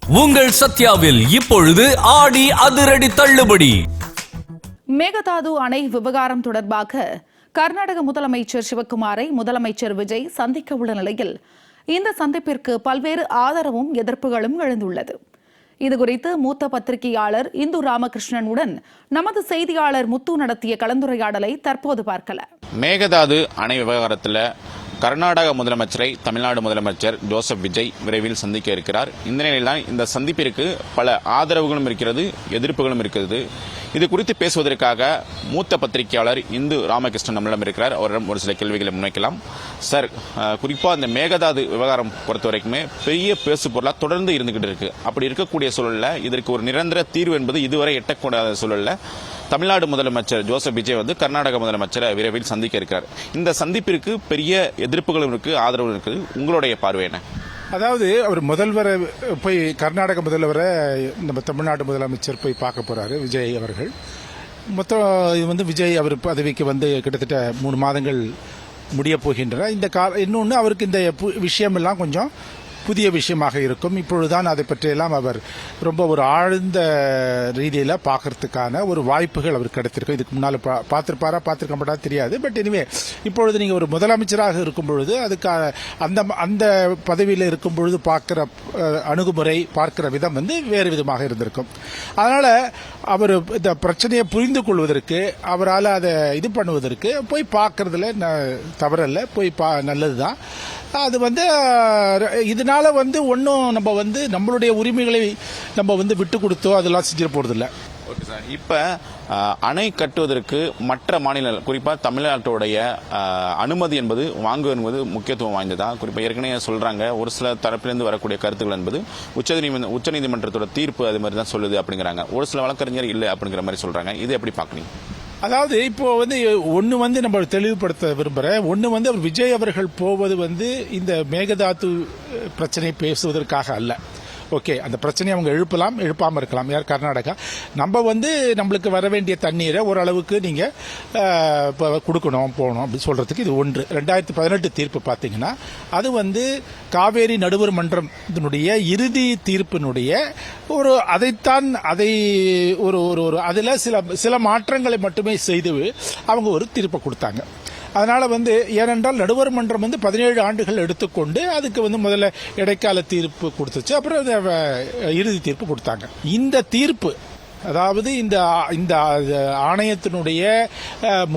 உங்கள் சத்யாவில் இப்பொழுது ஆடி அதிரடி தள்ளுபடி. மேகதாது அணை விவகாரம் தொடர்பாக கர்நாடக முதலமைச்சர் சிவக்குமாரை முதலமைச்சர் விஜய் சந்திக்க உள்ள நிலையில் இந்த சந்திப்பிற்கு பல்வேறு ஆதரவும் எதிர்ப்புகளும் எழுந்துள்ளது. இதுகுறித்து மூத்த பத்திரிகையாளர் இந்து ராமகிருஷ்ணனுடன் நமது செய்தியாளர் முத்து நடத்திய கலந்துரையாடலை தற்போது பார்க்கலாம். மேகதாது அணை விவகாரத்தில் கர்நாடக முதலமைச்சரை தமிழ்நாடு முதலமைச்சர் ஜோசப் விஜய் விரைவில் சந்திக்க இருக்கிறார். இந்த நிலையில்தான் இந்த சந்திப்பிற்கு பல ஆதரவுகளும் இருக்கிறது, எதிர்ப்புகளும் இருக்கிறது. இது குறித்து பேசுவதற்காக மூத்த பத்திரிகையாளர் இந்து ராமகிருஷ்ணன் நம்மிடம் இருக்கிறார். அவரிடம் ஒரு சில கேள்விகளை முன்வைக்கலாம். சார், குறிப்பாக இந்த மேகதாது விவகாரம் பொறுத்த வரைக்குமே பெரிய பேசு பொருளாக தொடர்ந்து இருந்துகிட்டு இருக்கு. அப்படி இருக்கக்கூடிய சூழலில் இதற்கு ஒரு நிரந்தர தீர்வு என்பது இதுவரை எட்டக்கூடாத சூழலில் தமிழ்நாடு முதலமைச்சர் ஜோசப் விஜய் கர்நாடக முதலமைச்சரை விரைவில் சந்திக்க இருக்கிறார். இந்த சந்திப்பிற்கு பெரிய எதிர்ப்புகளும் இருக்கு, ஆதரவும் இருக்குது. உங்களுடைய பார்வை என்ன? அதாவது அவர் முதல்வரை போய் கர்நாடக முதல்வரை நம்ம தமிழ்நாடு முதலமைச்சர் போய் பார்க்க போறாரு விஜய் அவர்கள். மொத்தம் இது விஜய் அவர் பதவிக்கு கிட்டத்தட்ட 3 மாதங்கள் முடிய போகின்றன. இந்த இன்னொன்று அவருக்கு இந்த விஷயமெல்லாம் கொஞ்சம் புதிய விஷயமாக இருக்கும். இப்பொழுதுதான் அதை பற்றியெல்லாம் அவர் ரொம்ப ஒரு ஆழ்ந்த ரீதியில் பார்க்கறதுக்கான ஒரு வாய்ப்புகள் அவருக்கு கிடைத்திருக்கும். இதுக்கு முன்னால் பார்த்திருக்க மாட்டா தெரியாது. பட் எனிவே இப்பொழுது நீங்கள் ஒரு முதலமைச்சராக இருக்கும் பொழுது அதுக்காக அந்த பதவியில் இருக்கும் பொழுது பார்க்கிற அணுகுமுறை, பார்க்கிற விதம் வேறு விதமாக இருந்திருக்கும். அதனால அவர் இந்த பிரச்சனையை புரிந்து கொள்வதற்கு, அவரால் அதை இது பண்ணுவதற்கு போய் பார்க்கறதுல தவறல்ல, போய் நல்லதுதான். அது இதனால ஒன்றும் நம்ம நம்மளுடைய உரிமைகளை நம்ம விட்டு கொடுத்தோ அதெல்லாம் செஞ்சிட போறதில்லை. ஓகே சார், இப்போ அணை கட்டுவதற்கு மற்ற மாநிலங்கள், குறிப்பாக தமிழ்நாட்டுடைய அனுமதி என்பது வாங்குவது என்பது முக்கியத்துவம் வாய்ந்ததா? குறிப்பாக ஏற்கனவே சொல்றாங்க, ஒரு சில தரப்பிலிருந்து வரக்கூடிய கருத்துக்கள் என்பது உச்சநீதிமன்றத்தோட தீர்ப்பு அது மாதிரி தான் சொல்லுது அப்படிங்கிறாங்க. ஒரு சில வழக்கறிஞர் இல்லை அப்படிங்கிற மாதிரி சொல்றாங்க. இது எப்படி பார்க்கணும்? அதாவது இப்போ ஒன்று நம்ம தெளிவுபடுத்த விரும்புகிறேன். ஒன்று அவர் விஜய் அவர்கள் போவது இந்த மேகதாது பிரச்சனை பேசுவதற்காக அல்ல. ஓகே, அந்த பிரச்சனையை அவங்க எழுப்பாமல் இருக்கலாம். யார்? கர்நாடகா. நம்ம நம்மளுக்கு வர வேண்டிய தண்ணீரை ஓரளவுக்கு நீங்கள் கொடுக்கணும், போகணும் அப்படின்னு சொல்றதுக்கு இது ஒன்று. 2018 தீர்ப்பு பார்த்தீங்கன்னா அது காவேரி நடுவர் மன்றத்தினுடைய இறுதி தீர்ப்பினுடைய அதில் சில மாற்றங்களை மட்டுமே செய்து அவங்க ஒரு தீர்ப்பை கொடுத்தாங்க. அதனால ஏனென்றால் நடுவர் மன்றம் 17 ஆண்டுகள் எடுத்துக்கொண்டு அதுக்கு முதல்ல இடைக்கால தீர்ப்பு கொடுத்துச்சு, அப்புறம் இறுதி தீர்ப்பு கொடுத்தாங்க. இந்த தீர்ப்பு, அதாவது இந்த ஆணையத்தினுடைய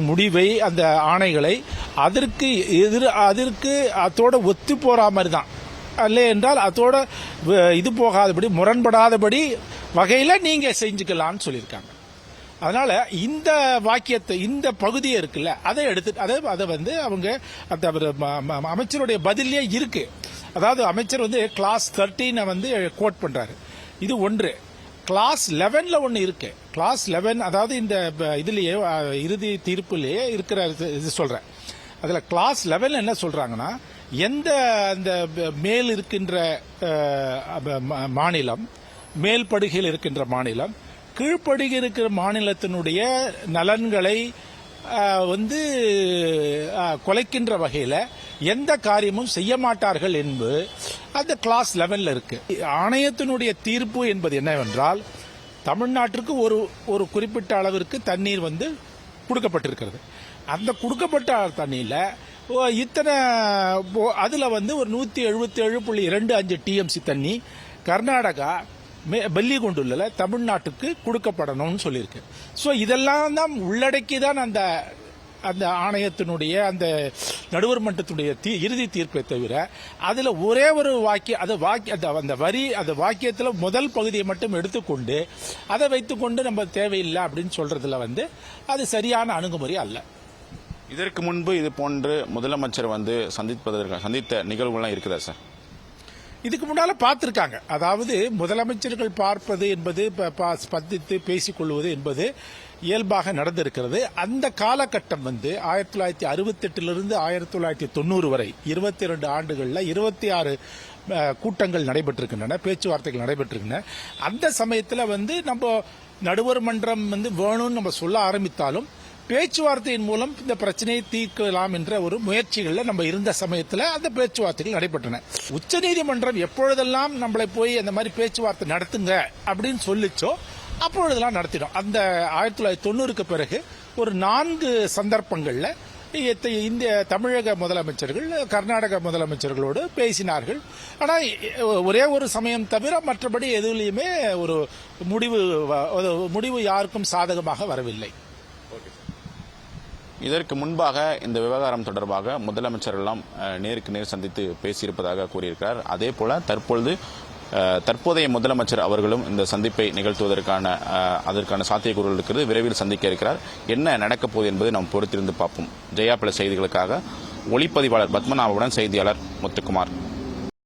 முடிவை, அந்த ஆணைகளை அதற்கு அதோட ஒத்து போற மாதிரி தான், அல்ல என்றால் அதோட இது போகாதபடி, முரண்படாதபடி வகையில் நீங்க செஞ்சுக்கலாம்னு சொல்லியிருக்காங்க. அதனால இந்த வாக்கியத்தை, இந்த பகுதியை இருக்குல்ல, அதை எடுத்து அதை அவங்க அந்த அமைச்சருடைய பதிலே இருக்கு. அதாவது அமைச்சர் கிளாஸ் 13 கோட் பண்றாரு. இது ஒன்று. கிளாஸ் 11 ஒன்று இருக்கு. கிளாஸ் 11 அதாவது இந்த இதுலயே இறுதி தீர்ப்புலயே இருக்கிற இது சொல்றேன். அதுல கிளாஸ் 11 என்ன சொல்றாங்கன்னா, எந்த அந்த மேல் இருக்கின்ற மாநிலம், மேல் படுகையில் இருக்கின்ற மாநிலம் கீழ்ப்படுகை இருக்கிற மாநிலத்தினுடைய நலன்களை குலைக்கின்ற வகையில் எந்த காரியமும் செய்ய மாட்டார்கள் என்பது அந்த கிளாஸ் 11 இருக்கு. ஆணையத்தினுடைய தீர்ப்பு என்பது என்னவென்றால், தமிழ்நாட்டிற்கு ஒரு குறிப்பிட்ட அளவிற்கு தண்ணீர் கொடுக்கப்பட்டிருக்கிறது. அந்த கொடுக்கப்பட்ட தண்ணீர்ல இத்தனை அதுல ஒரு 177.25 டிஎம்சி தண்ணி கர்நாடகா பள்ளிகொண்டுள்ள தமிழ்நாட்டுக்கு கொடுக்கப்படணும்னு சொல்லியிருக்கு. ஸோ இதெல்லாம் தான் உள்ளடக்கி தான் அந்த ஆணையத்தினுடைய அந்த நடுவர் மன்றத்துடைய இறுதி தீர்ப்பை தவிர அதுல ஒரே ஒரு அந்த வாக்கியத்தில் முதல் பகுதியை மட்டும் எடுத்துக்கொண்டு அதை வைத்துக்கொண்டு நம்ம தேவையில்லை அப்படின்னு சொல்றதுல அது சரியான அணுகுமுறை அல்ல. இதற்கு முன்பு இது போன்று முதலமைச்சர் சந்தித்த நிகழ்வுகள்லாம் இருக்குதா சார்? இதுக்கு முன்னால பார்த்திருக்காங்க. அதாவது முதலமைச்சர்கள் பார்ப்பது என்பது, சந்தித்து பேசிக் கொள்வது என்பது இயல்பாக நடந்திருக்கிறது. அந்த காலகட்டம் 1968 1990 வரை 22 ஆண்டுகள்ல 26 கூட்டங்கள் நடைபெற்றிருக்கின்றன, பேச்சுவார்த்தைகள் நடைபெற்றிருக்கின்றன. அந்த சமயத்தில் நம்ம நடுவர் மன்றம் வேணும்னு நம்ம சொல்ல ஆரம்பித்தாலும் பேச்சுவார்த்தையின் மூலம் இந்த பிரச்சனையை தீர்க்கலாம் என்ற ஒரு முயற்சிகளில் நம்ம இருந்த சமயத்தில் அந்த பேச்சுவார்த்தைகள் நடைபெற்றன. உச்சநீதிமன்றம் எப்பொழுதெல்லாம் நம்மளை போய் அந்த மாதிரி பேச்சுவார்த்தை நடத்துங்க அப்படின்னு சொல்லிச்சோ அப்பொழுதெல்லாம் நடத்திடும். அந்த 1990க்கு பிறகு ஒரு 4 சந்தர்ப்பங்கள்ல இந்திய தமிழக முதலமைச்சர்கள் கர்நாடக முதலமைச்சர்களோடு பேசினார்கள். ஆனால் ஒரே ஒரு சமயம் தவிர மற்றபடி எதுலையுமே ஒரு முடிவு யாருக்கும் சாதகமாக வரவில்லை. இதற்கு முன்பாக இந்த விவகாரம் தொடர்பாக முதலமைச்சர் எல்லாம் நேருக்கு நேர் சந்தித்து பேசியிருப்பதாக கூறியிருக்கிறார். அதே போல தற்போதைய முதலமைச்சர் அவர்களும் இந்த சந்திப்பை நிகழ்த்துவதற்கான அதற்கான சாத்தியக்கூறுகள் இருக்கிறது. விரைவில் சந்திக்க இருக்கிறார். என்ன நடக்கப் போகுது என்பதை நாம் பொறுத்திருந்து பார்ப்போம். ஜெயா பிளஸ் செய்திகளுக்காக ஒளிப்பதிவாளர் பத்மநாபுடன் செய்தியாளர் முத்துக்குமார்.